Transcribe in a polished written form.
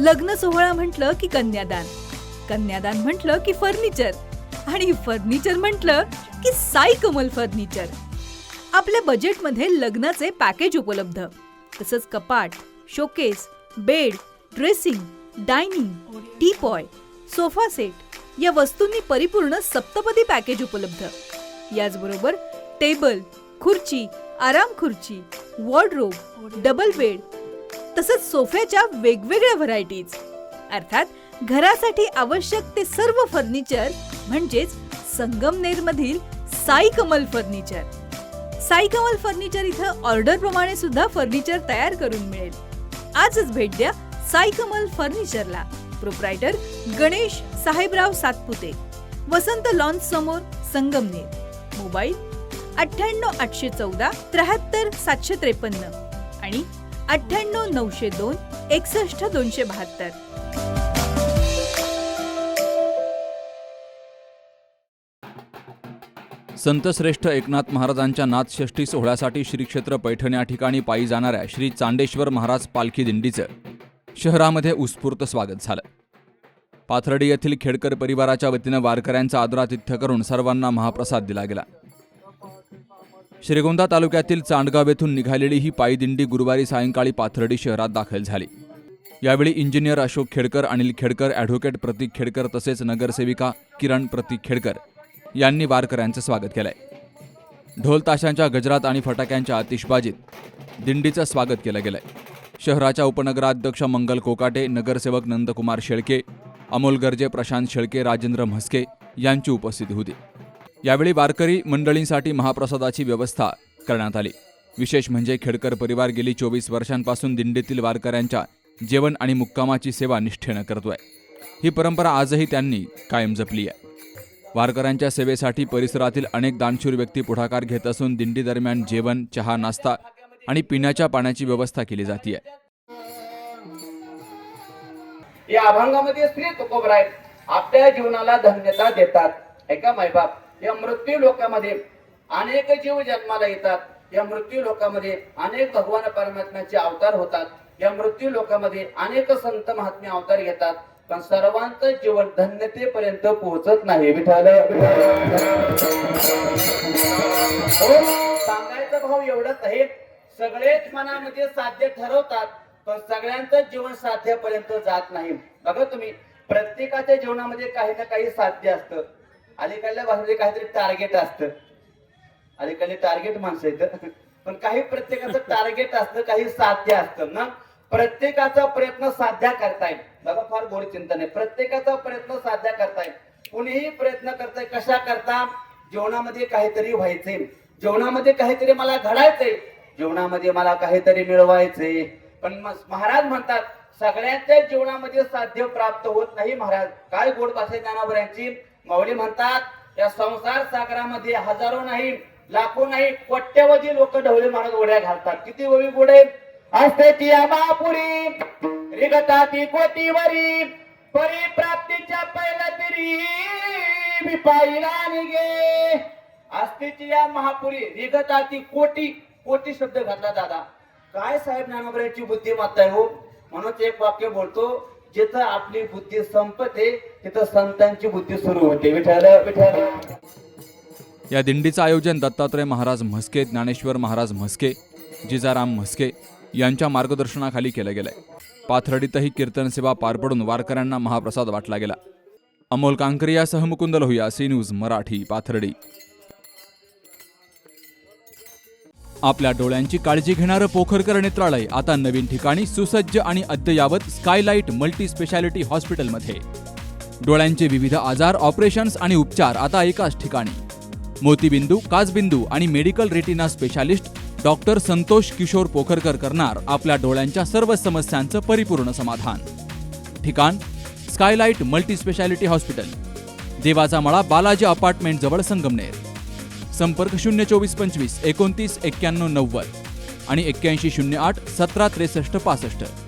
लग्न सोहळा म्हटलं की कन्यादान, कन्यादान म्हटलं की फर्निचर आणि फर्निचर म्हटलं की साई कमल फर्निचर. आपल्या बजेटमध्ये लग्नाचे पॅकेज उपलब्ध. तसंच कपाट, showcase, bed, dressing, dining, teapoy, sofa set या वस्तूंनी परिपूर्ण सप्तपदी पॅकेज उपलब्ध. याचबरोबर टेबल, खुर्ची, आराम खुर्ची, वॉर्डरोब, डबल बेड तसंच सोफ्याच्या वेगवेगळ्या व्हरायटीज. अर्थात घरासाठी आवश्यक ते सर्व फर्निचर म्हणजेच संगमनेरमधील साई कमल फर्निचर. साई कमल फर्निचर इथं ऑर्डर प्रमाणे सुद्धा फर्निचर तयार करून मिळेल. आजच भेट द्या साई कमल फर्निचरला. प्रोप्रायटर गणेश साहेबराव सातपुते, वसंत लॉन्स समोर, संगमनेर. मोबाईल 98 814 73 753 आणि 98 902 61 272. संतश्रेष्ठ एकनाथ महाराजांच्या नाथषष्ठी सोहळ्यासाठी श्री क्षेत्र पैठण या ठिकाणी पायी जाणाऱ्या श्री चांडेश्वर महाराज पालखी दिंडीचं शहरामध्ये उत्स्फूर्त स्वागत झालं. पाथर्डी येथील खेडकर परिवाराच्या वतीनं वारकऱ्यांचा आदरातिथ्य करून सर्वांना महाप्रसाद दिला गेला. श्रीगोंदा तालुक्यातील चांडगाव येथून निघालेली ही पायी दिंडी गुरुवारी सायंकाळी पाथर्डी शहरात दाखल झाली. यावेळी इंजिनियर अशोक खेडकर, अनिल खेडकर, ॲडव्होकेट प्रतीक खेडकर तसेच नगरसेविका किरण प्रतीक खेडकर यांनी वारकऱ्यांचं स्वागत केलंय. ढोल ताशांच्या गजरात आणि फटाक्यांच्या आतिषबाजीत दिंडीचं स्वागत केलं गेलंय. शहराच्या उपनगराध्यक्ष मंगल कोकाटे, नगरसेवक नंदकुमार शेळके, अमोल गर्जे, प्रशांत शेळके, राजेंद्र म्हस्के यांची उपस्थिती होती. यावेळी वारकरी मंडळींसाठी महाप्रसादाची व्यवस्था करण्यात आली. विशेष म्हणजे खेडकर परिवार गेली 24 वर्षांपासून दिंडीतील वारकऱ्यांच्या जेवण आणि मुक्कामाची सेवा निष्ठेनं करतोय. ही परंपरा आजही त्यांनी कायम जपली आहे. वारकऱ्यांच्या सेवेसाठी परिसरातील अनेक दानशूर व्यक्ती पुढाकार घेत असून दिंडी दरम्यान जेवण, चहा, नाश्ता आणि पिण्याच्या पाण्याची व्यवस्था केली जाते. या अभंगामध्ये श्री तुकोबराय आपल्या जीवनाला धन्यता देतात. ऐका मायबाप, या मृत्यू लोकांमध्ये अनेक जीव जन्माला येतात. या मृत्यू लोकांमध्ये अनेक भगवान परमात्म्याचे अवतार होतात. या मृत्यू लोकांमध्ये अनेक संत महात्मे अवतार घेतात. पण सर्वांचं जीवन धन्यतेपर्यंत पोहोचत नाही. विठ्ठल सांगायचा भाव एवढंच आहे, सगळेच मनामध्ये साध्य ठरवतात पण सगळ्यांचं जीवन साध्यापर्यंत जात नाही. बघा तुम्ही, प्रत्येकाच्या जीवनामध्ये काही ना काही साध्य असतं. अलीकडल्या भाषेमध्ये काहीतरी टार्गेट असतं. अलीकडे टार्गेट माणसं येतं, पण काही प्रत्येकाचं टार्गेट असतं, काही साध्य असतं ना. प्रत्येकाचा प्रयत्न साध्य करताय. बघा, फार गोड चिंतन आहे. प्रत्येकाचा प्रयत्न साध्य करताय. कुणीही प्रयत्न करताय. कशा करता? जीवनामध्ये काहीतरी व्हायचंय, जीवनामध्ये काहीतरी मला घडायचंय, जीवनामध्ये मला काहीतरी मिळवायचंय. पण महाराज म्हणतात सगळ्यांच्या जीवनामध्ये साध्य प्राप्त होत नाही. महाराज काय गोड भाषा ज्ञानावर यांची. माऊली म्हणतात या संसार सागरामध्ये हजारो नाही, लाखो नाही, कोट्यवधी लोक ढवळे महाराज उड्या घालतात. किती ओळी गोडे असते महापुरी रिगताती कोटीवरी परिप्राप्तीच्या पहिला तरी मी पाहिला निघे. असतेची या महापुरी रिगताती कोटी, कोटी शब्द घातला दादा. काय साहेब ज्ञानोबराची बुद्धिमत्ता आहे हो. म्हणून एक वाक्य बोलतो, जिथं आपली बुद्धी संपते तिथं संतांची बुद्धी सुरू होते. विठ्ठल विठ्ठल. या दिंडीचं आयोजन दत्तात्रय महाराज म्हस्के, ज्ञानेश्वर महाराज म्हस्के, जिजाराम म्हस्के यांच्या मार्गदर्शनाखाली केलं गेलंय. पाथर्डीतही कीर्तन सेवा पार पडून वारकऱ्यांना महाप्रसाद वाटला गेला. अमोल कांकरियासह मुकुंद लोहिया, सी न्यूज मराठी, पाथर्डी. आपल्या डोळ्यांची काळजी घेणारं पोखरकर नेत्रालय आता नवीन ठिकाणी सुसज्ज आणि अद्ययावत स्कायलाइट मल्टी स्पेशालिटी हॉस्पिटलमध्ये. डोळ्यांचे विविध आजार, ऑपरेशन्स आणि उपचार आता एकाच ठिकाणी. मोतीबिंदू, काचबिंदू आणि medical retina specialist doctor Santosh Kishor Pokharkar करणार आपल्या डोळ्यांच्या सर्व समस्यांचं परिपूर्ण समाधान. ठिकाण स्कायलाइट मल्टी स्पेशालिटी हॉस्पिटल, देवाचा मळा, बालाजी अपार्टमेंट जवळ, संगमनेर. संपर्क 02425 29 91 90 आणि 8108 17 63 65.